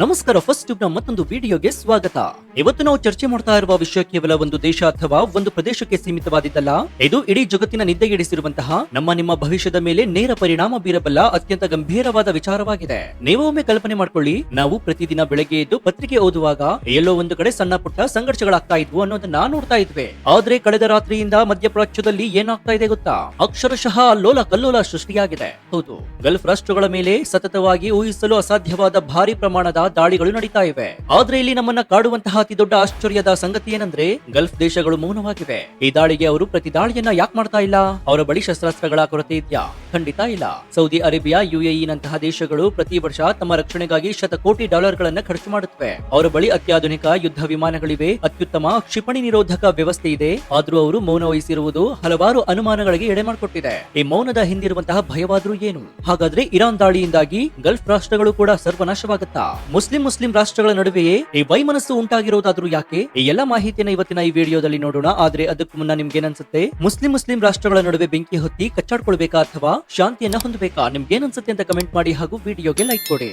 ನಮಸ್ಕಾರ. First tube ನ ಮತ್ತೊಂದು ವಿಡಿಯೋಗೆ ಸ್ವಾಗತ. ಇವತ್ತು ನಾವು ಚರ್ಚೆ ಮಾಡ್ತಾ ಇರುವ ವಿಷಯ ಕೇವಲ ಒಂದು ದೇಶ ಅಥವಾ ಒಂದು ಪ್ರದೇಶಕ್ಕೆ ಸೀಮಿತವಾದಿದ್ದಲ್ಲ. ಇದು ಇಡೀ ಜಗತ್ತಿನ ನಿದ್ದೆಗೆಡಿಸಿರುವಂತಹ ನಿಮ್ಮ ಭವಿಷ್ಯದ ಮೇಲೆ ನೇರ ಪರಿಣಾಮ ಬೀರಬಲ್ಲ ಅತ್ಯಂತ ಗಂಭೀರವಾದ ವಿಚಾರವಾಗಿದೆ. ನೀವು ಒಮ್ಮೆ ಕಲ್ಪನೆ ಮಾಡ್ಕೊಳ್ಳಿ, ನಾವು ಪ್ರತಿದಿನ ಬೆಳಗ್ಗೆ ಎದ್ದು ಪತ್ರಿಕೆ ಓದುವಾಗ ಎಲ್ಲೋ ಒಂದು ಕಡೆ ಸಣ್ಣ ಪುಟ್ಟ ಸಂಘರ್ಷಗಳಾಗ್ತಾ ಇದ್ವು ಅನ್ನೋದನ್ನ ನೋಡ್ತಾ ಇದ್ವಿ. ಆದ್ರೆ ಕಳೆದ ರಾತ್ರಿಯಿಂದ ಮಧ್ಯಪ್ರಾಚ್ಯದಲ್ಲಿ ಏನಾಗ್ತಾ ಇದೆ ಗೊತ್ತಾ? ಅಕ್ಷರಶಃ ಅಲ್ಲೋಲ ಕಲ್ಲೋಲ ಸೃಷ್ಟಿಯಾಗಿದೆ. ಹೌದು, ಗಲ್ಫ್ ರಾಷ್ಟ್ರಗಳ ಮೇಲೆ ಸತತವಾಗಿ ಊಹಿಸಲು ಅಸಾಧ್ಯವಾದ ಭಾರಿ ಪ್ರಮಾಣದ ದಾಳಿಗಳು ನಡೀತಾ ಇವೆ. ಆದ್ರೆ ಇಲ್ಲಿ ನಮ್ಮನ್ನ ಕಾಡುವಂತಹ ಅತಿ ದೊಡ್ಡ ಆಶ್ಚರ್ಯದ ಸಂಗತಿ ಏನಂದ್ರೆ ಗಲ್ಫ್ ದೇಶಗಳು ಮೌನವಾಗಿವೆ. ಈ ದಾಳಿಗೆ ಅವರು ಪ್ರತಿ ದಾಳಿಯನ್ನ ಯಾಕೆ ಮಾಡ್ತಾ ಇಲ್ಲ? ಅವರ ಬಳಿ ಶಸ್ತ್ರಾಸ್ತ್ರಗಳ ಕೊರತೆ ಇದೆಯಾ? ಖಂಡಿತ ಇಲ್ಲ. ಸೌದಿ ಅರೇಬಿಯಾ, ಯುಎಇ ನಂತಹ ದೇಶಗಳು ಪ್ರತಿ ವರ್ಷ ತಮ್ಮ ರಕ್ಷಣೆಗಾಗಿ ಶತಕೋಟಿ ಡಾಲರ್ಗಳನ್ನ ಖರ್ಚು ಮಾಡುತ್ತವೆ. ಅವರ ಬಳಿ ಅತ್ಯಾಧುನಿಕ ಯುದ್ಧ ವಿಮಾನಗಳಿವೆ, ಅತ್ಯುತ್ತಮ ಕ್ಷಿಪಣಿ ನಿರೋಧಕ ವ್ಯವಸ್ಥೆ ಇದೆ. ಆದ್ರೂ ಅವರು ಮೌನ ವಹಿಸಿರುವುದು ಹಲವಾರು ಅನುಮಾನಗಳಿಗೆ ಎಡೆ ಮಾಡಿಕೊಟ್ಟಿದೆ. ಈ ಮೌನದ ಹಿಂದಿರುವಂತಹ ಭಯವಾದ್ರೂ ಏನು? ಹಾಗಾದ್ರೆ ಇರಾನ್ ದಾಳಿಯಿಂದಾಗಿ ಗಲ್ಫ್ ರಾಷ್ಟ್ರಗಳು ಕೂಡ ಸರ್ವನಾಶವಾಗುತ್ತಾ? ಮುಸ್ಲಿಂ ರಾಷ್ಟ್ರಗಳ ನಡುವೆಯೇ ಈ ವೈಮನಸ್ಸು ಉಂಟಾಗಿರೋದಾದ್ರೂ ಯಾಕೆ? ಈ ಎಲ್ಲ ಮಾಹಿತಿಯನ್ನು ಇವತ್ತಿನ ಈ ವಿಡಿಯೋದಲ್ಲಿ ನೋಡೋಣ. ಆದ್ರೆ ಅದಕ್ಕೂ ಮುನ್ನ ನಿಮ್ಗೇನನ್ಸುತ್ತೆ? ಮುಸ್ಲಿಂ ರಾಷ್ಟ್ರಗಳ ನಡುವೆ ಬೆಂಕಿ ಹೊತ್ತಿ ಕಚ್ಚಾಡ್ಕೊಳ್ಬೇಕಾ ಅಥವಾ ಶಾಂತಿಯನ್ನ ಹೊಂದಬೇಕಾ? ನಿಮ್ಗೇನನ್ಸುತ್ತೆ ಅಂತ ಕಮೆಂಟ್ ಮಾಡಿ ಹಾಗೂ ವಿಡಿಯೋಗೆ ಲೈಕ್ ಕೊಡಿ.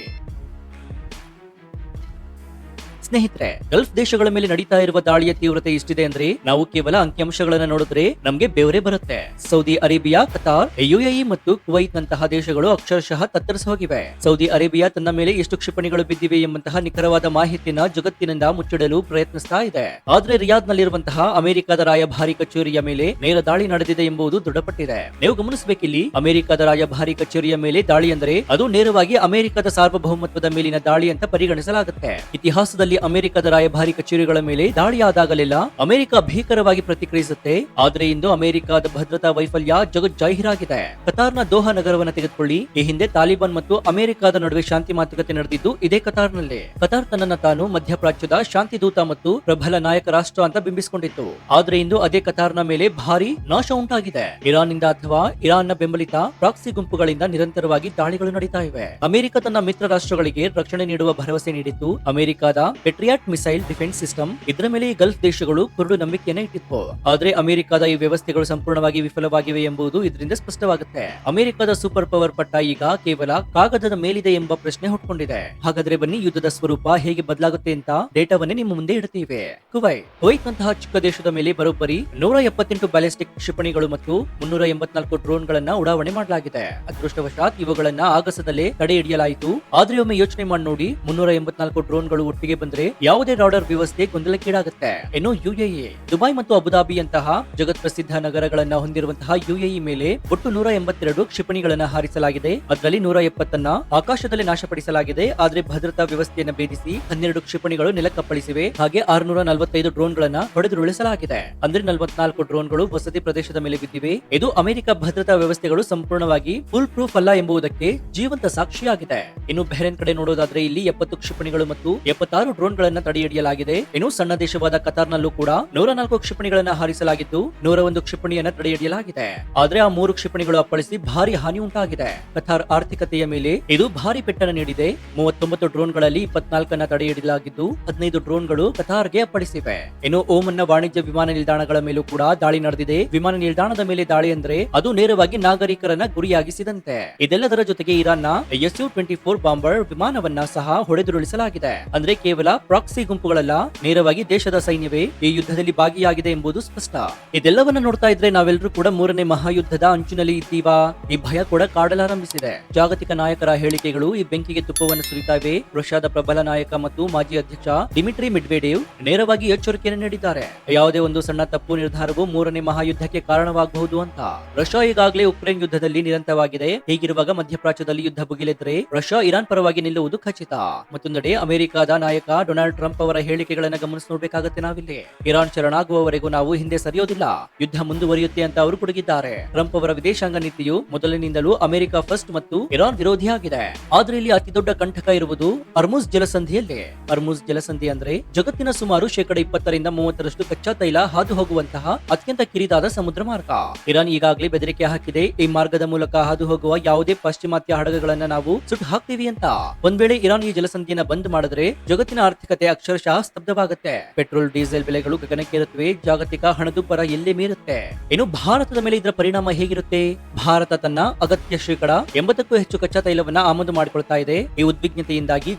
ಸ್ನೇಹಿತರೆ, ಗಲ್ಫ್ ದೇಶಗಳ ಮೇಲೆ ನಡೀತಾ ಇರುವ ದಾಳಿಯ ತೀವ್ರತೆ ಇಷ್ಟಿದೆ ಅಂದ್ರೆ ನಾವು ಕೇವಲ ಅಂಕಿಅಂಶಗಳನ್ನ ನೋಡಿದ್ರೆ ನಮ್ಗೆ ಬೆವರೇ ಬರುತ್ತೆ. ಸೌದಿ ಅರೇಬಿಯಾ, ಕತಾರ್, ಯುಎಇ ಮತ್ತು ಕುವೈತ್ ನಂತಹ ದೇಶಗಳು ಅಕ್ಷರಶಃ ತತ್ತರಿಸಿ ಹೋಗಿವೆ. ಸೌದಿ ಅರೇಬಿಯಾ ತನ್ನ ಮೇಲೆ ಎಷ್ಟು ಕ್ಷಿಪಣಿಗಳು ಬಿದ್ದಿವೆ ಎಂಬಂತಹ ನಿಖರವಾದ ಮಾಹಿತಿಯನ್ನ ಜಗತ್ತಿನಿಂದ ಮುಚ್ಚಿಡಲು ಪ್ರಯತ್ನಿಸ್ತಾ ಇದೆ. ಆದ್ರೆ ರಿಯಾದ್ ನಲ್ಲಿರುವಂತಹ ಅಮೆರಿಕದ ರಾಯಭಾರಿ ಕಚೇರಿಯ ಮೇಲೆ ನೇರ ದಾಳಿ ನಡೆದಿದೆ ಎಂಬುದು ದೃಢಪಟ್ಟಿದೆ. ನೀವು ಗಮನಿಸಬೇಕಿಲ್ಲಿ, ಅಮೆರಿಕದ ರಾಯಭಾರಿ ಕಚೇರಿಯ ಮೇಲೆ ದಾಳಿ ಅಂದ್ರೆ ಅದು ನೇರವಾಗಿ ಅಮೆರಿಕದ ಸಾರ್ವಭೌಮತ್ವದ ಮೇಲಿನ ದಾಳಿ ಅಂತ ಪರಿಗಣಿಸಲಾಗುತ್ತೆ. ಇತಿಹಾಸದಲ್ಲಿ ಅಮೆರಿಕದ ರಾಯಭಾರಿ ಕಚೇರಿಗಳ ಮೇಲೆ ದಾಳಿಯಾದಾಗಲೆಲ್ಲ ಅಮೆರಿಕ ಭೀಕರವಾಗಿ ಪ್ರತಿಕ್ರಿಯಿಸುತ್ತೆ. ಆದ್ರೆ ಇಂದು ಅಮೆರಿಕದ ಭದ್ರತಾ ವೈಫಲ್ಯ ಜಗಜ್ಜಾಹೀರಾಗಿದೆ. ಕತಾರ್ನ ದೋಹಾ ನಗರವನ್ನು ತೆಗೆದುಕೊಳ್ಳಿ. ಈ ಹಿಂದೆ ತಾಲಿಬಾನ್ ಮತ್ತು ಅಮೆರಿಕದ ನಡುವೆ ಶಾಂತಿ ಮಾತುಕತೆ ನಡೆದಿದ್ದು ಇದೇ ಕತಾರ್ನಲ್ಲಿ. ಕತಾರ್ ತನ್ನನ್ನು ತಾನು ಮಧ್ಯಪ್ರಾಚ್ಯದ ಶಾಂತಿ ದೂತ ಮತ್ತು ಪ್ರಬಲ ನಾಯಕ ರಾಷ್ಟ್ರ ಅಂತ ಬಿಂಬಿಸಿಕೊಂಡಿತ್ತು. ಆದ್ರೆ ಇಂದು ಅದೇ ಕತಾರ್ನ ಮೇಲೆ ಭಾರಿ ನಾಶ ಉಂಟಾಗಿದೆ. ಇರಾನ್ನಿಂದ ಅಥವಾ ಇರಾನ್ನ ಬೆಂಬಲಿತ ಪ್ರಾಕ್ಸಿ ಗುಂಪುಗಳಿಂದ ನಿರಂತರವಾಗಿ ದಾಳಿಗಳು ನಡೀತಾ ಇವೆ. ಅಮೆರಿಕ ತನ್ನ ಮಿತ್ರ ರಾಷ್ಟ್ರಗಳಿಗೆ ರಕ್ಷಣೆ ನೀಡುವ ಭರವಸೆ ನೀಡಿತ್ತು. ಅಮೆರಿಕದ ಪೆಟ್ರಿಯಾಟ್ ಮಿಸೈಲ್ ಡಿಫೆನ್ಸ್ ಸಿಸ್ಟಮ್, ಇದರ ಮೇಲೆ ಈ ಗಲ್ಫ್ ದೇಶಗಳು ಕುರುಡು ನಂಬಿಕೆಯನ್ನು ಇಟ್ಟಿತ್ತು. ಆದ್ರೆ ಅಮೆರಿಕದ ಈ ವ್ಯವಸ್ಥೆಗಳು ಸಂಪೂರ್ಣವಾಗಿ ವಿಫಲವಾಗಿವೆ ಎಂಬುದು ಇದರಿಂದ ಸ್ಪಷ್ಟವಾಗುತ್ತೆ. ಅಮೆರಿಕದ ಸೂಪರ್ ಪವರ್ ಪಟ್ಟ ಈಗ ಕೇವಲ ಕಾಗದದ ಮೇಲಿದೆ ಎಂಬ ಪ್ರಶ್ನೆ ಹುಟ್ಟುಕೊಂಡಿದೆ. ಹಾಗಾದ್ರೆ ಬನ್ನಿ, ಯುದ್ಧದ ಸ್ವರೂಪ ಹೇಗೆ ಬದಲಾಗುತ್ತೆ ಅಂತ ಡೇಟಾವನ್ನೇ ನಿಮ್ಮ ಮುಂದೆ ಇಡ್ತೀವಿ. ಕುವೈತ್ ನಂತಹ ಚಿಕ್ಕ ದೇಶದ ಮೇಲೆ ಬರೋಬ್ಬರಿ 178 ಬ್ಯಾಲಿಸ್ಟಿಕ್ ಕ್ಷಿಪಣಿಗಳು ಮತ್ತು 384 ಡ್ರೋನ್ ಗಳನ್ನ ಉಡಾವಣೆ ಮಾಡಲಾಗಿದೆ. ಅದೃಷ್ಟವಶಾತ್ ಇವುಗಳನ್ನ ಆಗಸದಲ್ಲೇ ತಡೆ ಹಿಡಿಯಲಾಯಿತು. ಆದ್ರೆ ಒಮ್ಮೆ ಯೋಚನೆ ಮಾಡಿ ನೋಡಿ, 384 ಡ್ರೋನ್ ಗಳು ಒಟ್ಟಿಗೆ ಬಂದ್ರೆ ಯಾವುದೇ ರಾಡರ್ ವ್ಯವಸ್ಥೆ ಗೊಂದಲಕ್ಕೀಡಾಗುತ್ತೆ. ಇನ್ನು ಯುಎಇ, ದುಬೈ ಮತ್ತು ಅಬುದಾಬಿಯಂತಹ ಜಗತ್ ಪ್ರಸಿದ್ಧ ನಗರಗಳನ್ನ ಹೊಂದಿರುವಂತಹ ಯುಎಇ ಮೇಲೆ ಒಟ್ಟು 182 ಕ್ಷಿಪಣಿಗಳನ್ನ ಹಾರಿಸಲಾಗಿದೆ. ಅದರಲ್ಲಿ 170 ಆಕಾಶದಲ್ಲಿ ನಾಶಪಡಿಸಲಾಗಿದೆ. ಆದ್ರೆ ಭದ್ರತಾ ವ್ಯವಸ್ಥೆಯನ್ನು ಭೇದಿಸಿ 12 ಕ್ಷಿಪಣಿಗಳು ನೆಲಕ್ಕಪ್ಪಳಿಸಿವೆ. ಹಾಗೆ 645 ಡ್ರೋನ್ ಗಳನ್ನ ಹೊಡೆದುರುಳಿಸಲಾಗಿದೆ. ಅಂದ್ರೆ 44 ಡ್ರೋನ್ಗಳು ವಸತಿ ಪ್ರದೇಶದ ಮೇಲೆ ಬಿದ್ದಿವೆ. ಇದು ಅಮೆರಿಕ ಭದ್ರತಾ ವ್ಯವಸ್ಥೆಗಳು ಸಂಪೂರ್ಣವಾಗಿ ಫುಲ್ ಪ್ರೂಫ್ ಅಲ್ಲ ಎಂಬುದಕ್ಕೆ ಜೀವಂತ ಸಾಕ್ಷಿಯಾಗಿದೆ. ಇನ್ನು ಬಹರೇನ್ ಕಡೆ ನೋಡೋದಾದ್ರೆ ಇಲ್ಲಿ 70 ಕ್ಷಿಪಣಿಗಳು ಮತ್ತು 76 ಡ್ರೋನ್ ಗಳನ್ನ ತಡೆಹಿಡಿಯಲಾಗಿದೆ. ಇನ್ನು ಸಣ್ಣ ದೇಶವಾದ ಕತಾರ್ನಲ್ಲೂ ಕೂಡ 104 ಕ್ಷಿಪಣಿಗಳನ್ನ ಹಾರಿಸಲಾಗಿದ್ದು 101 ಕ್ಷಿಪಣಿಯನ್ನ ತಡೆಹಿಡಿಯಲಾಗಿದೆ. ಆದ್ರೆ ಆ 3 ಕ್ಷಿಪಣಿಗಳು ಅಪ್ಪಳಿಸಿ ಭಾರಿ ಹಾನಿ ಉಂಟಾಗಿದೆ. ಕತಾರ್ ಆರ್ಥಿಕತೆಯ ಮೇಲೆ ಇದು ಭಾರಿ ಪೆಟ್ಟನ್ನು ನೀಡಿದೆ. 39 ಡ್ರೋನ್ ಗಳಲ್ಲಿ 24 ತಡೆಹಿಡಿಯಲಾಗಿದ್ದು 15 ಡ್ರೋನ್ ಗಳು ಕತಾರ್ಗೆ ಅಪ್ಪಳಿಸಿವೆ. ಇನ್ನು ಓಮನ್ನ ವಾಣಿಜ್ಯ ವಿಮಾನ ನಿಲ್ದಾಣಗಳ ಮೇಲೂ ಕೂಡ ದಾಳಿ ನಡೆದಿದೆ. ವಿಮಾನ ನಿಲ್ದಾಣದ ಮೇಲೆ ದಾಳಿ ಅಂದ್ರೆ ಅದು ನೇರವಾಗಿ ನಾಗರಿಕರನ್ನ ಗುರಿಯಾಗಿಸಿದಂತೆ. ಇದೆಲ್ಲದರ ಜೊತೆಗೆ ಇರಾನ್ನ SU-24 ಬಾಂಬರ್ ವಿಮಾನವನ್ನ ಸಹ ಹೊಡೆದುರುಳಿಸಲಾಗಿದೆ. ಅಂದ್ರೆ ಕೇವಲ ಪ್ರಾಕ್ಸಿ ಗುಂಪುಗಳಲ್ಲ, ನೇರವಾಗಿ ದೇಶದ ಸೈನ್ಯವೇ ಈ ಯುದ್ಧದಲ್ಲಿ ಭಾಗಿಯಾಗಿದೆ ಎಂಬುದು ಸ್ಪಷ್ಟ. ಇದೆಲ್ಲವನ್ನ ನೋಡ್ತಾ ಇದ್ರೆ ನಾವೆಲ್ಲರೂ ಕೂಡ 3ನೇ ಮಹಾಯುದ್ಧದ ಅಂಚಿನಲ್ಲಿ ಇದ್ದೀವಾ? ಈ ಭಯ ಕೂಡ ಕಾಡಲಾರಂಭಿಸಿದೆ. ಜಾಗತಿಕ ನಾಯಕರ ಹೇಳಿಕೆಗಳು ಈ ಬೆಂಕಿಗೆ ತುಪ್ಪವನ್ನು ಸುರಿತಾ ಇವೆ. ರಷ್ಯಾದ ಪ್ರಬಲ ನಾಯಕ ಮತ್ತು ಮಾಜಿ ಅಧ್ಯಕ್ಷ ಡಿಮಿಟ್ರಿ ಮೆಡ್ವೆಡೇವ್ ನೇರವಾಗಿ ಎಚ್ಚರಿಕೆಯನ್ನು ನೀಡಿದ್ದಾರೆ. ಯಾವುದೇ ಒಂದು ಸಣ್ಣ ತಪ್ಪು ನಿರ್ಧಾರವು 3ನೇ ಮಹಾಯುದ್ಧಕ್ಕೆ ಕಾರಣವಾಗಬಹುದು ಅಂತ. ರಷ್ಯಾ ಈಗಾಗಲೇ ಉಕ್ರೇನ್ ಯುದ್ಧದಲ್ಲಿ ನಿರಂತರವಾಗಿದೆ. ಹೀಗಿರುವಾಗ ಮಧ್ಯಪ್ರಾಚ್ಯದಲ್ಲಿ ಯುದ್ಧ ಭುಗಿಲೆದ್ರೆ ರಷ್ಯಾ ಇರಾನ್ ಪರವಾಗಿ ನಿಲ್ಲುವುದು ಖಚಿತ. ಮತ್ತೊಂದೆಡೆ ಅಮೆರಿಕದ ನಾಯಕ ಡೊನಾಲ್ಡ್ ಟ್ರಂಪ್ ಅವರ ಹೇಳಿಕೆಗಳನ್ನ ಗಮನಿಸಿ ನೋಡಬೇಕಾಗುತ್ತೆ. ನಾವಿಲ್ಲಿ ಇರಾನ್ ಶರಣಾಗುವವರೆಗೂ ನಾವು ಹಿಂದೆ ಸರಿಯೋದಿಲ್ಲ, ಯುದ್ಧ ಮುಂದುವರಿಯುತ್ತೆ ಅಂತ ಅವರು ಕುಡುಗಿದ್ದಾರೆ. ಟ್ರಂಪ್ ಅವರ ವಿದೇಶಾಂಗ ನೀತಿಯು ಮೊದಲಿನಿಂದಲೂ ಅಮೆರಿಕ ಫಸ್ಟ್ ಮತ್ತು ಇರಾನ್ ವಿರೋಧಿಯಾಗಿದೆ. ಆದ್ರೆ ಇಲ್ಲಿ ಅತಿ ದೊಡ್ಡ ಕಂಟಕ ಇರುವುದು ಅರ್ಮುಜ್ ಜಲಸಂಧಿಯಲ್ಲಿ. ಅರ್ಮುಜ್ ಜಲಸಂಧಿ ಅಂದ್ರೆ ಜಗತ್ತಿನ ಸುಮಾರು 20% 30% ಕಚ್ಚಾ ತೈಲ ಹಾದು ಹೋಗುವಂತಹ ಅತ್ಯಂತ ಕಿರಿದಾದ ಸಮುದ್ರ ಮಾರ್ಗ. ಇರಾನ್ ಈಗಾಗಲೇ ಬೆದರಿಕೆ ಹಾಕಿದೆ, ಈ ಮಾರ್ಗದ ಮೂಲಕ ಹಾದು ಹೋಗುವ ಯಾವುದೇ ಪಾಶ್ಚಿಮಾತ್ಯ ಹಡಗುಗಳನ್ನ ನಾವು ಸುಟ್ಟು ಹಾಕ್ತೀವಿ ಅಂತ. ಒಂದ್ ವೇಳೆ ಇರಾನ್ ಈ ಜಲಸಂಧಿಯನ್ನ ಬಂದ್ ಮಾಡಿದ್ರೆ ಜಗತ್ತಿನ ಆರ್ಥಿಕತೆ ಅಕ್ಷರಶಃ ಸ್ತಬ್ಧವಾಗುತ್ತೆ. ಪೆಟ್ರೋಲ್ ಡೀಸೆಲ್ ಬೆಲೆಗಳು ಗಗನಕ್ಕೇರುತ್ತವೆ. ಜಾಗತಿಕ ಹಣದುಬ್ಬರ ಎಲ್ಲೇ ಮೀರುತ್ತೆ. ಇನ್ನು ಭಾರತದ ಮೇಲೆ ಇದರ ಪರಿಣಾಮ ಹೇಗಿರುತ್ತೆ? ಭಾರತ ತನ್ನ ಅಗತ್ಯ ಶೇಕಡ 80ಕ್ಕೂ ಹೆಚ್ಚು ಕಚ್ಚಾ ತೈಲವನ್ನ ಆಮದು ಮಾಡಿಕೊಳ್ತಾ ಇದೆ. ಈ ಉದ್ವಿಗ್ನತೆಯಿಂದಾಗಿ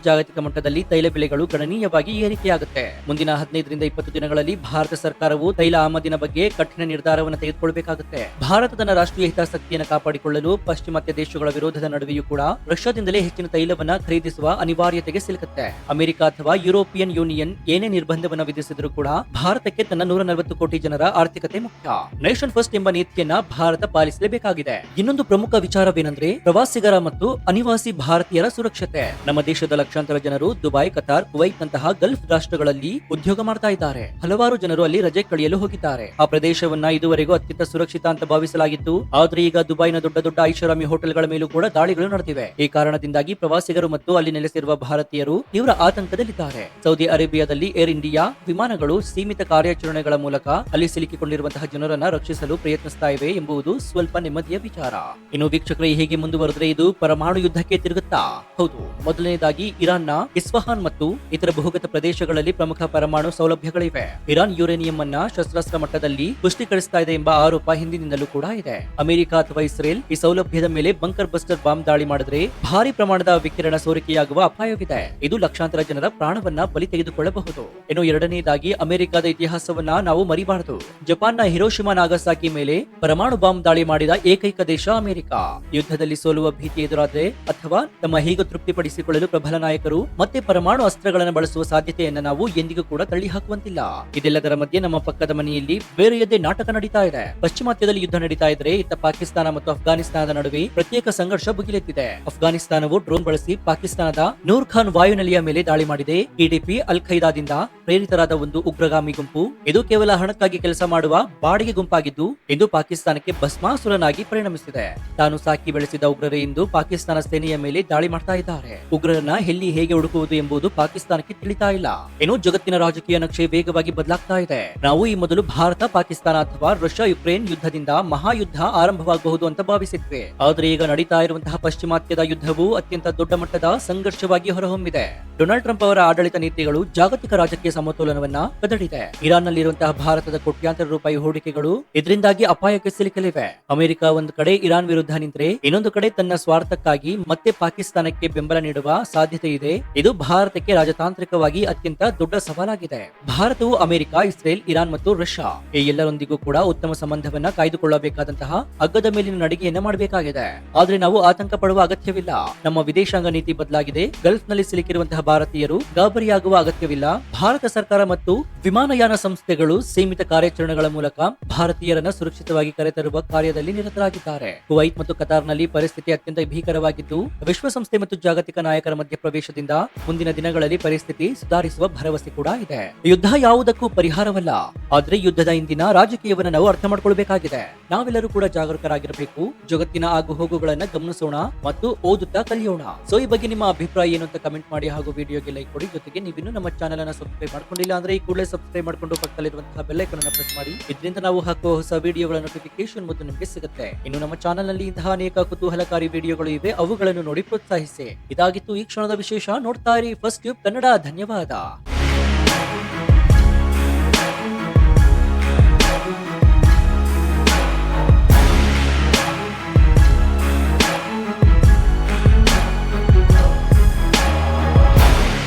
ಜಾಗತಿಕ ಮಟ್ಟದಲ್ಲಿ ತೈಲ ಬೆಲೆಗಳು ಗಣನೀಯವಾಗಿ ಏರಿಕೆಯಾಗುತ್ತೆ. ಮುಂದಿನ 15ರಿಂದ 20 ದಿನಗಳಲ್ಲಿ ಭಾರತ ಸರ್ಕಾರವು ತೈಲ ಆಮದಿನ ಬಗ್ಗೆ ಕಠಿಣ ನಿರ್ಧಾರವನ್ನು ತೆಗೆದುಕೊಳ್ಳಬೇಕಾಗುತ್ತೆ. ಭಾರತ ತನ್ನ ರಾಷ್ಟ್ರೀಯ ಹಿತಾಸಕ್ತಿಯನ್ನು ಕಾಪಾಡಿಕೊಳ್ಳಲು ಪಾಶ್ಚಿಮಾತ್ಯ ದೇಶಗಳ ವಿರೋಧದ ನಡುವೆಯೂ ಕೂಡ ರಷ್ಯಾದಿಂದಲೇ ಹೆಚ್ಚಿನ ತೈಲವನ್ನ ಖರೀದಿಸುವ ಅನಿವಾರ್ಯತೆಗೆ ಸಿಲುಕುತ್ತೆ. ಅಮೆರಿಕ ಅಥವಾ ಯುರೋಪಿಯನ್ ಯೂನಿಯನ್ ಏನೇ ನಿರ್ಬಂಧವನ್ನು ವಿಧಿಸಿದರೂ ಕೂಡ ಭಾರತಕ್ಕೆ ತನ್ನ 140 ಕೋಟಿ ಜನರ ಆರ್ಥಿಕತೆ ಮುಖ್ಯ. ನೇಷನ್ ಫಸ್ಟ್ ಎಂಬ ನೀತಿಯನ್ನ ಭಾರತ ಪಾಲಿಸಲೇಬೇಕಾಗಿದೆ. ಇನ್ನೊಂದು ಪ್ರಮುಖ ವಿಚಾರವೇನೆಂದ್ರೆ ಪ್ರವಾಸಿಗರ ಮತ್ತು ಅನಿವಾಸಿ ಭಾರತೀಯರ ಸುರಕ್ಷತೆ. ನಮ್ಮ ದೇಶದ ಲಕ್ಷಾಂತರ ಜನರು ದುಬೈ, ಕತಾರ್, ಕುವೈತ್ ನಂತಹ ಗಲ್ಫ್ ರಾಷ್ಟ್ರಗಳಲ್ಲಿ ಉದ್ಯೋಗ ಮಾಡ್ತಾ ಇದ್ದಾರೆ. ಹಲವಾರು ಜನರು ಅಲ್ಲಿ ರಜೆ ಕಳೆಯಲು ಹೋಗಿದ್ದಾರೆ. ಆ ಪ್ರದೇಶವನ್ನ ಇದುವರೆಗೂ ಅತ್ಯಂತ ಸುರಕ್ಷಿತ ಅಂತ ಭಾವಿಸಲಾಗಿತ್ತು. ಆದ್ರೆ ಈಗ ದುಬೈನ ದೊಡ್ಡ ದೊಡ್ಡ ಐಷಾರಾಮಿ ಹೋಟೆಲ್ಗಳ ಮೇಲೂ ಕೂಡ ದಾಳಿಗಳು ನಡೆದಿವೆ. ಈ ಕಾರಣದಿಂದಾಗಿ ಪ್ರವಾಸಿಗರು ಮತ್ತು ಅಲ್ಲಿ ನೆಲೆಸಿರುವ ಭಾರತೀಯರು ತೀವ್ರ ಆತಂಕದಲ್ಲಿದ್ದಾರೆ. ಸೌದಿ ಅರೇಬಿಯಾದಲ್ಲಿ ಏರ್ ಇಂಡಿಯಾ ವಿಮಾನಗಳು ಸೀಮಿತ ಕಾರ್ಯಾಚರಣೆಗಳ ಮೂಲಕ ಅಲ್ಲಿ ಸಿಲುಕಿಕೊಂಡಿರುವಂತಹ ಜನರನ್ನ ರಕ್ಷಿಸಲು ಪ್ರಯತ್ನಿಸ್ತಾ ಇವೆ ಎಂಬುದು ಸ್ವಲ್ಪ ನೆಮ್ಮದಿಯ ವಿಚಾರ. ಇನ್ನು ವೀಕ್ಷಕರೇ, ಹೀಗೆ ಮುಂದುವರೆದ್ರೆ ಇದು ಪರಮಾಣು ಯುದ್ಧಕ್ಕೆ ತಿರುಗುತ್ತಾ? ಹೌದು. ಮೊದಲನೇದಾಗಿ ಇರಾನ್ನ ಇಸ್ಫಹಾನ್ ಮತ್ತು ಇತರ ಭೂಗತ ಪ್ರದೇಶಗಳಲ್ಲಿ ಪ್ರಮುಖ ಪರಮಾಣು ಸೌಲಭ್ಯಗಳಿವೆ. ಇರಾನ್ ಯುರೇನಿಯಂ ಅನ್ನ ಶಸ್ತ್ರಾಸ್ತ್ರ ಮಟ್ಟದಲ್ಲಿ ಪುಷ್ಟೀಕರಿಸ್ತಾ ಇದೆ ಎಂಬ ಆರೋಪ ಹಿಂದಿನಿಂದಲೂ ಕೂಡ ಇದೆ. ಅಮೆರಿಕ ಅಥವಾ ಇಸ್ರೇಲ್ ಈ ಸೌಲಭ್ಯದ ಮೇಲೆ ಬಂಕರ್ ಬಸ್ಟರ್ ಬಾಂಬ್ ದಾಳಿ ಮಾಡಿದ್ರೆ ಭಾರಿ ಪ್ರಮಾಣದ ವಿಕಿರಣ ಸೋರಿಕೆಯಾಗುವ ಅಪಾಯವಿದೆ. ಇದು ಲಕ್ಷಾಂತರ ಜನರ ಪ್ರಾಣವನ್ನ ಬಲಿ ತೆಗೆದುಕೊಳ್ಳಬಹುದು. ಇನ್ನು ಎರಡನೇದಾಗಿ ಅಮೆರಿಕದ ಇತಿಹಾಸವನ್ನ ನಾವು ಮರಿಬಾರದು. ಜಪಾನ್ನ ಹಿರೋಶಿಮಾ ನಾಗಸಾಕಿ ಮೇಲೆ ಪರಮಾಣು ಬಾಂಬ್ ದಾಳಿ ಮಾಡಿದ ಏಕೈಕ ದೇಶ ಅಮೆರಿಕ. ಯುದ್ಧದಲ್ಲಿ ಸೋಲುವ ಭೀತಿ ಎದುರಾದ್ರೆ ಅಥವಾ ತಮ್ಮ ಹೀಗೆ ತೃಪ್ತಿಪಡಿಸಿಕೊಳ್ಳಲು ಪ್ರಬಲ ನಾಯಕರು ಮತ್ತೆ ಪರಮಾಣು ಅಸ್ತ್ರಗಳನ್ನು ಬಳಸುವ ಸಾಧ್ಯತೆಯನ್ನ ನಾವು ಎಂದಿಗೂ ಕೂಡ ತಳ್ಳಿ ಹಾಕುವಂತಿಲ್ಲ. ಇದೆಲ್ಲದರ ಮಧ್ಯೆ ನಮ್ಮ ಪಕ್ಕದ ಮನೆಯಲ್ಲಿ ಬೇರೆಯದೇ ನಾಟಕ ನಡೀತಾ ಇದೆ. ಪಶ್ಚಿಮಾತ್ಯದಲ್ಲಿ ಯುದ್ಧ ನಡೀತಾ ಇದ್ರೆ ಇತ್ತ ಪಾಕಿಸ್ತಾನ ಮತ್ತು ಅಫ್ಘಾನಿಸ್ತಾನದ ನಡುವೆ ಪ್ರತ್ಯೇಕ ಸಂಘರ್ಷ ಭುಗಿಲೆತ್ತಿದೆ. ಅಫ್ಘಾನಿಸ್ತಾನವು ಡ್ರೋನ್ ಬಳಸಿ ಪಾಕಿಸ್ತಾನದ ನೂರ್ ಖಾನ್ ವಾಯುನೆಲೆಯ ಮೇಲೆ ದಾಳಿ ಮಾಡಿದೆ. ಟಿಡಿಪಿ ಅಲ್ ಖೈದಾದಿಂದ ಪ್ರೇರಿತರಾದ ಒಂದು ಉಗ್ರಗಾಮಿ ಗುಂಪು. ಇದು ಕೇವಲ ಹಣಕ್ಕಾಗಿ ಕೆಲಸ ಮಾಡುವ ಬಾಡಿಗೆ ಗುಂಪಾಗಿದ್ದು ಇಂದು ಪಾಕಿಸ್ತಾನಕ್ಕೆ ಭಸ್ಮಾಸುರನಾಗಿ ಪರಿಣಮಿಸಿದೆ. ತಾನು ಸಾಕಿ ಬೆಳೆಸಿದ ಉಗ್ರರೇ ಇಂದು ಪಾಕಿಸ್ತಾನ ಸೇನೆಯ ಮೇಲೆ ದಾಳಿ ಮಾಡ್ತಾ ಇದ್ದಾರೆ. ಉಗ್ರರನ್ನ ಎಲ್ಲಿ ಹೇಗೆ ಹುಡುಕುವುದು ಎಂಬುದು ಪಾಕಿಸ್ತಾನಕ್ಕೆ ತಿಳಿತಾ ಇಲ್ಲ. ಇನ್ನು ಜಗತ್ತಿನ ರಾಜಕೀಯ ನಕ್ಷೆ ವೇಗವಾಗಿ ಬದಲಾಗ್ತಾ ಇದೆ. ನಾವು ಈ ಮೊದಲು ಭಾರತ, ಪಾಕಿಸ್ತಾನ ಅಥವಾ ರಷ್ಯಾ ಯುಕ್ರೇನ್ ಯುದ್ಧದಿಂದ ಮಹಾಯುದ್ಧ ಆರಂಭವಾಗಬಹುದು ಅಂತ ಭಾವಿಸಿದ್ವಿ. ಆದ್ರೆ ಈಗ ನಡೀತಾ ಇರುವಂತಹ ಪಶ್ಚಿಮಾತ್ಯದ ಯುದ್ಧವು ಅತ್ಯಂತ ದೊಡ್ಡ ಮಟ್ಟದ ಸಂಘರ್ಷವಾಗಿ ಹೊರಹೊಮ್ಮಿದೆ. ಡೊನಾಲ್ಡ್ ಟ್ರಂಪ್ ಅವರ ಆಡಳಿತ ನೀತಿಗಳು ಜಾಗತಿಕ ರಾಜಕೀಯ ಸಮತೋಲನವನ್ನ ಕದಡಿದೆ. ಇರಾನ್ ನಲ್ಲಿರುವಂತಹ ಭಾರತದ ಕೋಟ್ಯಾಂತರ ರೂಪಾಯಿ ಹೂಡಿಕೆಗಳು ಇದರಿಂದಾಗಿ ಅಪಾಯಕ್ಕೆ ಸಿಲುಕಲಿವೆ. ಅಮೆರಿಕ ಒಂದು ಕಡೆ ಇರಾನ್ ವಿರುದ್ಧ ನಿಂತರೆ ಇನ್ನೊಂದು ಕಡೆ ತನ್ನ ಸ್ವಾರ್ಥಕ್ಕಾಗಿ ಮತ್ತೆ ಪಾಕಿಸ್ತಾನಕ್ಕೆ ಬೆಂಬಲ ನೀಡುವ ಸಾಧ್ಯತೆ ಇದೆ. ಇದು ಭಾರತಕ್ಕೆ ರಾಜತಾಂತ್ರಿಕವಾಗಿ ಅತ್ಯಂತ ದೊಡ್ಡ ಸವಾಲಾಗಿದೆ. ಭಾರತವು ಅಮೆರಿಕ, ಇಸ್ರೇಲ್, ಇರಾನ್ ಮತ್ತು ರಷ್ಯಾ ಈ ಎಲ್ಲರೊಂದಿಗೂ ಕೂಡ ಉತ್ತಮ ಸಂಬಂಧವನ್ನ ಕಾಯ್ದುಕೊಳ್ಳಬೇಕಾದಂತಹ ಅಗ್ಗದ ಮೇಲಿನ ನಡಿಗೆಯನ್ನ ಮಾಡಬೇಕಾಗಿದೆ. ಆದ್ರೆ ನಾವು ಆತಂಕ ಪಡುವ ಅಗತ್ಯವಿಲ್ಲ. ನಮ್ಮ ವಿದೇಶಾಂಗ ನೀತಿ ಬದಲಾಗಿದೆ. ಗಲ್ಫ್ ನಲ್ಲಿ ಸಿಲುಕಿರುವಂತಹ ಭಾರತೀಯರು ಗಾಬರಿಯಾಗುವ ಅಗತ್ಯವಿಲ್ಲ. ಭಾರತ ಸರ್ಕಾರ ಮತ್ತು ವಿಮಾನಯಾನ ಸಂಸ್ಥೆಗಳು ಸೀಮಿತ ಕಾರ್ಯಾಚರಣೆಗಳ ಮೂಲಕ ಭಾರತೀಯರನ್ನ ಸುರಕ್ಷಿತವಾಗಿ ಕರೆತರುವ ಕಾರ್ಯದಲ್ಲಿ ನಿರತರಾಗಿದ್ದಾರೆ. ಕುವೈತ್ ಮತ್ತು ಕತಾರ್ನಲ್ಲಿ ಪರಿಸ್ಥಿತಿ ಅತ್ಯಂತ ಭೀಕರವಾಗಿದ್ದು ವಿಶ್ವಸಂಸ್ಥೆ ಮತ್ತು ಜಾಗತಿಕ ನಾಯಕರ ಮಧ್ಯಪ್ರವೇಶದಿಂದ ಮುಂದಿನ ದಿನಗಳಲ್ಲಿ ಪರಿಸ್ಥಿತಿ ಸುಧಾರಿಸುವ ಭರವಸೆ ಕೂಡ ಇದೆ. ಯುದ್ಧ ಯಾವುದಕ್ಕೂ ಪರಿಹಾರವಲ್ಲ. ಆದ್ರೆ ಯುದ್ಧದ ಇಂದಿನ ರಾಜಕೀಯವನ್ನು ನಾವು ಅರ್ಥ ಮಾಡ್ಕೊಳ್ಬೇಕಾಗಿದೆ. ನಾವೆಲ್ಲರೂ ಕೂಡ ಜಾಗರೂಕರಾಗಿರಬೇಕು. ಜಗತ್ತಿನ ಆಗು ಹೋಗುಗಳನ್ನ ಗಮನಿಸೋಣ ಮತ್ತು ಓದುತ್ತಾ ಕಲಿಯೋಣ. ಸೊ ಈ ಬಗ್ಗೆ ನಿಮ್ಮ ಅಭಿಪ್ರಾಯ ಏನು ಅಂತ ಕಮೆಂಟ್ ಮಾಡಿ ಹಾಗೂ ವಿಡಿಯೋಗೆ ಲೈಕ್ ಕೊಡಿ. ಜೊತೆಗೆ ನೀವಿನ್ನೂ ನಮ್ಮ ಚಾನೆಲ್ ಅನ್ನು ಸಬ್ಸ್ಕ್ರೈಬ್ ಮಾಡ್ಕೊಂಡಿಲ್ಲ ಅಂದ್ರೆ ಈ ಕೂಡಲೇ ಸಬ್ಸ್ಕ್ರೈಬ್ ಮಾಡ್ಕೊಂಡು ಪಕ್ಕದಲ್ಲಿರುವಂತಹ ಬೆಲ್ ಐಕಾನ್ ಅನ್ನು ಪ್ರೆಸ್ ಮಾಡಿ. ಇದರಿಂದ ನಾವು ಹಾಕುವ ಹೊಸ ವಿಡಿಯೋಗಳ ನೋಟಿಫಿಕೇಶನ್ ಮತ್ತು ನಿಮಗೆ ಸಿಗುತ್ತೆ. ಇನ್ನು ನಮ್ಮ ಚಾನೆಲ್ ನಲ್ಲಿ ಇಂತಹ ಅನೇಕ ಕುತೂಹಲಕಾರಿ ವಿಡಿಯೋಗಳು ಇವೆ, ಅವುಗಳನ್ನು ನೋಡಿ ಪ್ರೋತ್ಸಾಹಿಸಿ. ಇದಾಗಿತ್ತು ಈ ಕ್ಷಣದ ವಿಶೇಷ. ನೋಡ್ತಾ ಇರಿ ಫಸ್ಟ್ ಟ್ಯೂಬ್ ಕನ್ನಡ. ಧನ್ಯವಾದ.